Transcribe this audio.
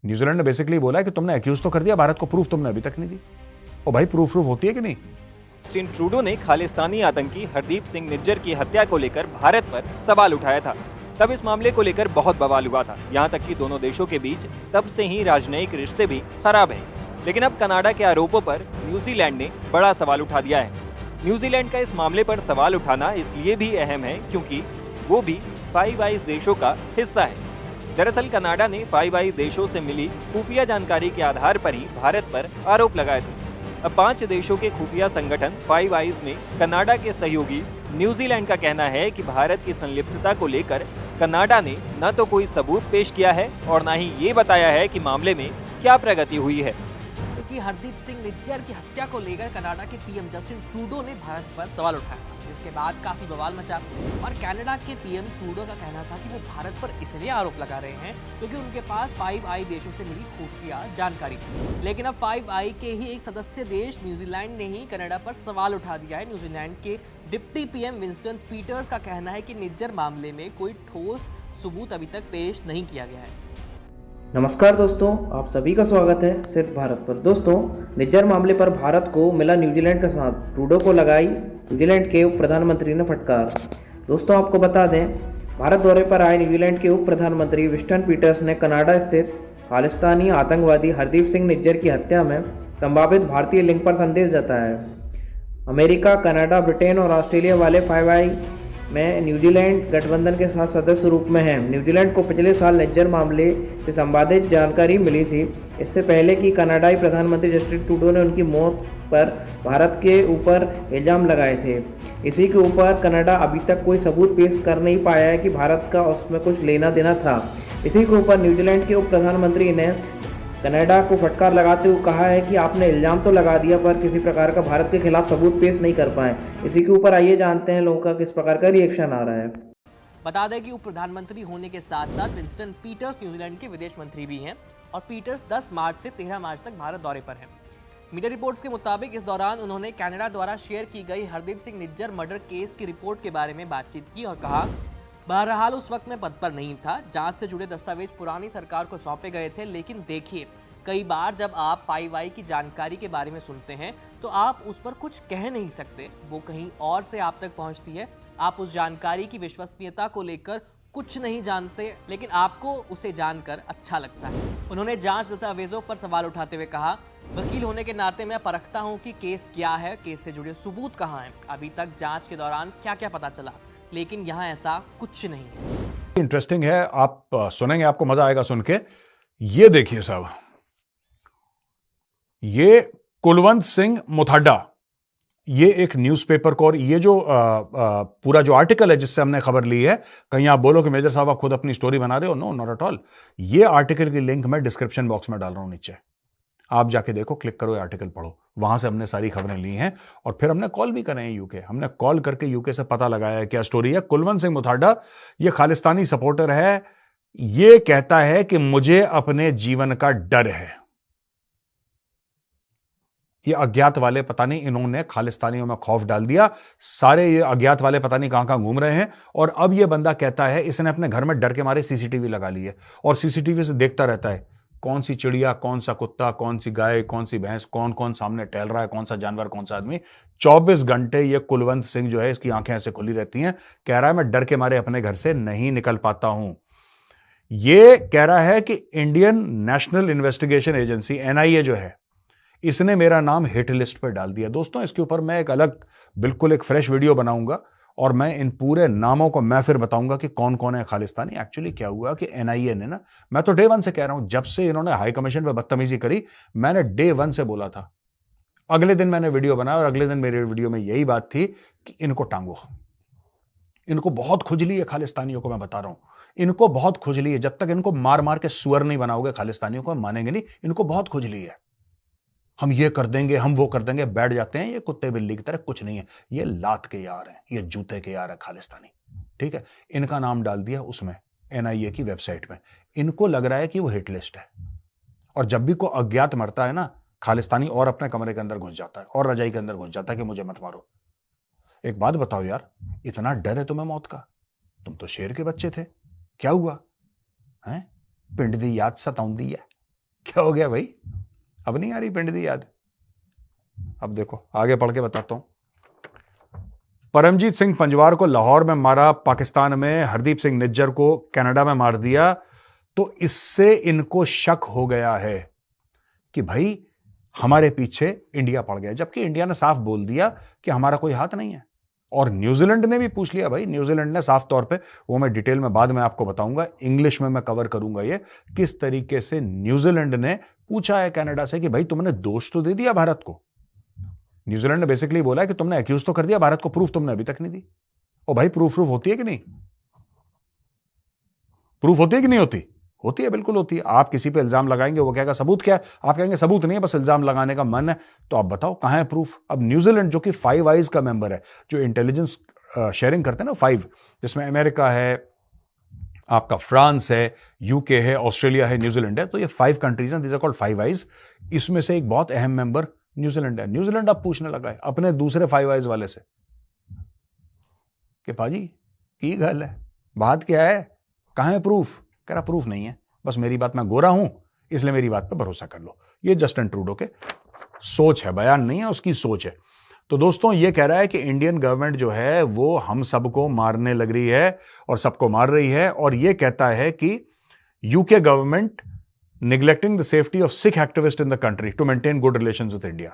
New Zealand ने basically बोला है कि तुमने एक्यूज तो कर दिया भारत को, प्रूफ तुमने अभी तक नहीं दी। और भाई प्रूफ होती है कि नहीं? जस्टिन ट्रूडो ने खालिस्तानी आतंकी हरदीप सिंह निज्जर की हत्या को लेकर भारत पर सवाल उठाया था। तब इस मामले को लेकर बहुत बवाल हुआ था, यहाँ तक कि दोनों देशों के बीच तब से ही राजनयिक रिश्ते भी खराब हैं। लेकिन अब कनाडा के आरोपों पर न्यूजीलैंड ने बड़ा सवाल उठा दिया है। न्यूजीलैंड का इस मामले पर सवाल उठाना इसलिए भी अहम है क्योंकि वो भी फाइव आइज देशों का हिस्सा है। दरअसल कनाडा ने फाइव आइज देशों से मिली खुफिया जानकारी के आधार पर ही भारत पर आरोप लगाए थे। अब 5 देशों के खुफिया संगठन फाइव आइज में कनाडा के सहयोगी न्यूजीलैंड का कहना है कि भारत की संलिप्तता को लेकर कनाडा ने न तो कोई सबूत पेश किया है और न ही ये बताया है कि मामले में क्या प्रगति हुई है। कि हरदीप सिंह निज्जर की हत्या को लेकर कनाडा के पीएम जस्टिन ट्रूडो ने भारत पर सवाल उठाया, जिसके बाद काफी बवाल मचा। और कनाडा के पीएम ट्रूडो का कहना था कि वो भारत पर इसलिए आरोप लगा रहे हैं क्योंकि उनके पास फाइव आई देशों से मिली खुफिया जानकारी थी। लेकिन अब फाइव आई के ही एक सदस्य देश न्यूजीलैंड ने ही कनाडा पर सवाल उठा दिया है। न्यूजीलैंड के डिप्टी पीएम विंस्टन पीटर्स का कहना है कि निज्जर मामले में कोई ठोस सबूत अभी तक पेश नहीं किया गया है। नमस्कार दोस्तों, आप सभी का स्वागत है सिर्फ भारत पर। दोस्तों, निज्जर मामले पर भारत को मिला न्यूजीलैंड का साथ, ट्रूडो को लगाई न्यूजीलैंड के उप प्रधानमंत्री ने फटकार। दोस्तों, आपको बता दें, भारत दौरे पर आए न्यूजीलैंड के उप प्रधानमंत्री विंस्टन पीटर्स ने कनाडा स्थित खालिस्तानी आतंकवादी हरदीप सिंह निज्जर की हत्या में संभावित भारतीय लिंक पर संदेश जताया है। अमेरिका, कनाडा, ब्रिटेन और ऑस्ट्रेलिया वाले फाइव आई में न्यूजीलैंड गठबंधन के साथ सदस्य रूप में हैं। न्यूजीलैंड को पिछले साल निज्जर मामले से संबंधित जानकारी मिली थी, इससे पहले कि कनाडाई प्रधानमंत्री जस्टिन ट्रूडो ने उनकी मौत पर भारत के ऊपर इल्ज़ाम लगाए थे। इसी के ऊपर कनाडा अभी तक कोई सबूत पेश कर नहीं पाया है कि भारत का उसमें कुछ लेना देना था। इसी के ऊपर न्यूजीलैंड के उप प्रधानमंत्री ने कनाडा को फटकार लगाते हुए कहा है कि आपने इल्ज़ाम तो लगा दिया पर किसी प्रकार का भारत के खिलाफ सबूत पेश नहीं कर पाए। इसी के ऊपर आइए जानते हैं लोगों का किस प्रकार का रिएक्शन आ रहा है। बता दें कि उप प्रधानमंत्री होने के साथ साथ विंस्टन पीटर्स न्यूजीलैंड के विदेश मंत्री भी हैं और पीटर्स 10 मार्च से 13 मार्च तक भारत दौरे पर हैं। मीडिया रिपोर्ट्स के मुताबिक इस दौरान उन्होंने कनाडा द्वारा शेयर की गई हरदीप सिंह निज्जर मर्डर केस की रिपोर्ट के बारे में बातचीत की और कहा, बहरहाल उस वक्त मैं पद पर नहीं था, जांच से जुड़े दस्तावेज पुरानी सरकार को सौंपे गए थे। लेकिन देखिए, कई बार जब आप फाइव आई की जानकारी के बारे में सुनते हैं तो आप उस पर कुछ कह नहीं सकते, वो कहीं और से आप तक पहुंचती है। आप उस जानकारी की विश्वसनीयता को लेकर कुछ नहीं जानते, लेकिन आपको उसे जानकर अच्छा लगता है। उन्होंने जांच दस्तावेजों पर सवाल उठाते हुए कहा, वकील होने के नाते मैं परखता हूं कि केस क्या है, केस से जुड़े सबूत कहां हैं, अभी तक जांच के दौरान क्या क्या पता चला, लेकिन यहां ऐसा कुछ नहीं है। इंटरेस्टिंग है, आप सुनेंगे, आपको मजा आएगा सुन के। ये देखिए साहब, ये कुलवंत सिंह मुथाड्डा, ये एक न्यूज़पेपर को, और ये जो पूरा जो आर्टिकल है जिससे हमने खबर ली है, कहीं आप बोलो कि मेजर साहब आप खुद अपनी स्टोरी बना रहे हो, नो नॉट एट ऑल। ये आर्टिकल की लिंक मैं डिस्क्रिप्शन बॉक्स में डाल रहा हूं नीचे, आप जाके देखो, क्लिक करो, ये आर्टिकल पढ़ो, वहां से हमने सारी खबरें ली हैं। और फिर हमने कॉल भी करे हैं यूके, हमने कॉल करके यूके से पता लगाया है क्या स्टोरी है। कुलवंत सिंह मुथाड्डा ये खालिस्तानी सपोर्टर है, ये कहता है कि मुझे अपने जीवन का डर है। ये अज्ञात वाले पता नहीं, इन्होंने खालिस्तानियों में खौफ डाल दिया, सारे ये अज्ञात वाले पता नहीं कहां घूम रहे हैं। और अब ये बंदा कहता है, इसने अपने घर में डर के मारे सीसीटीवी लगा ली है और सीसीटीवी से देखता रहता है कौन सी चिड़िया, कौन सा कुत्ता, कौन सी गाय, कौन सी भैंस, कौन कौन सामने टहल रहा है, कौन सा जानवर, कौन सा आदमी। 24 घंटे ये कुलवंत सिंह जो है, इसकी आंखें ऐसे खुली रहती हैं। कह रहा है मैं डर के मारे अपने घर से नहीं निकल पाता हूं। ये कह रहा है कि Indian national investigation agency NIA जो है, इसने मेरा नाम हिट लिस्ट पर डाल दिया। दोस्तों, इसके ऊपर मैं एक अलग, बिल्कुल एक फ्रेश वीडियो बनाऊंगा और मैं इन पूरे नामों को मैं फिर बताऊंगा कि कौन कौन है खालिस्तानी। एक्चुअली क्या हुआ कि एनआईए ने ना, मैं तो डे 1 से कह रहा हूं, जब से इन्होंने हाई कमीशन पे बदतमीजी करी, मैंने डे 1 से बोला था। अगले दिन मैंने वीडियो बनाया और अगले दिन मेरे वीडियो में यही बात थी कि इनको टांगो, इनको बहुत खुजली है खालिस्तानियों को, मैं बता रहा हूं, इनको बहुत खुजली है। जब तक इनको मार मार के सुअर नहीं बनाओगे खालिस्तानियों को, मानेंगे नहीं। इनको बहुत खुजली है, हम ये कर देंगे, हम वो कर देंगे, बैठ जाते हैं ये कुत्ते बिल्ली की तरह। कुछ नहीं है, ये लात के यार हैं, ये जूते के यार है खालिस्तानी, ठीक है। इनका नाम डाल दिया उसमें एनआईए की वेबसाइट में। इनको लग रहा है कि वो हिट लिस्ट है। और जब भी कोई अज्ञात मरता है ना खालिस्तानी, और अपने कमरे के अंदर घुस जाता है और रजाई के अंदर घुस जाता है कि मुझे मत मारो। एक बात बताओ यार, इतना डर है तुम्हें मौत का? तुम तो शेर के बच्चे थे, क्या हुआ है? पिंड दी याद सताउंदी है, क्या हो गया भाई? अब नहीं आ रही पिंड दी याद? अब देखो आगे पढ़ के बताता हूं। परमजीत सिंह पंजवार को लाहौर में मारा, पाकिस्तान में हरदीप सिंह निज्जर को कनाडा में मार दिया, तो इससे इनको शक हो गया है कि भाई हमारे पीछे इंडिया पड़ गया, जबकि इंडिया ने साफ बोल दिया कि हमारा कोई हाथ नहीं है। और न्यूजीलैंड ने भी पूछ लिया भाई, न्यूजीलैंड ने साफ तौर पे, वो मैं डिटेल में बाद में आपको बताऊंगा, इंग्लिश में मैं कवर करूंगा ये किस तरीके से न्यूजीलैंड ने पूछा है कनाडा से कि भाई तुमने दोष तो दे दिया भारत को। न्यूजीलैंड ने बेसिकली बोला है कि तुमने एक्यूज तो कर दिया भारत को, प्रूफ तुमने अभी तक नहीं दी। और भाई प्रूफ होती है कि नहीं? प्रूफ होती है कि नहीं होती? होती है, बिल्कुल होती है। आप किसी पे इल्जाम लगाएंगे, वो कहेगा सबूत क्या है, आप कहेंगे सबूत नहीं है, बस इल्जाम लगाने का मन है, तो आप बताओ कहां है प्रूफ। अब न्यूजीलैंड जो कि फाइव आइज का मेंबर है, जो इंटेलिजेंस शेयरिंग करते हैं ना, फाइव, जिसमें अमेरिका है, आपका फ्रांस है, यूके है, ऑस्ट्रेलिया है, न्यूजीलैंड है, तो ये 5 कंट्रीज हैं, these are called five eyes. इसमें से एक बहुत अहम मेंबर न्यूजीलैंड है। न्यूजीलैंड अब पूछने लगा है अपने दूसरे फाइव आइज वाले से कि भाजी की गल है, बात क्या है, कहां है प्रूफ? कह रहा प्रूफ नहीं है, बस मेरी बात, मैं गोरा हूं इसलिए मेरी बात पे भरोसा कर लो। ये जस्टिन ट्रूडो के सोच है, बयान नहीं है, उसकी सोच है। तो दोस्तों ये कह रहा है कि इंडियन गवर्नमेंट जो है वो हम सबको मारने लग रही है और सबको मार रही है, और ये कहता है कि UK government neglecting the safety of Sikh activists in the country to maintain good relations with India.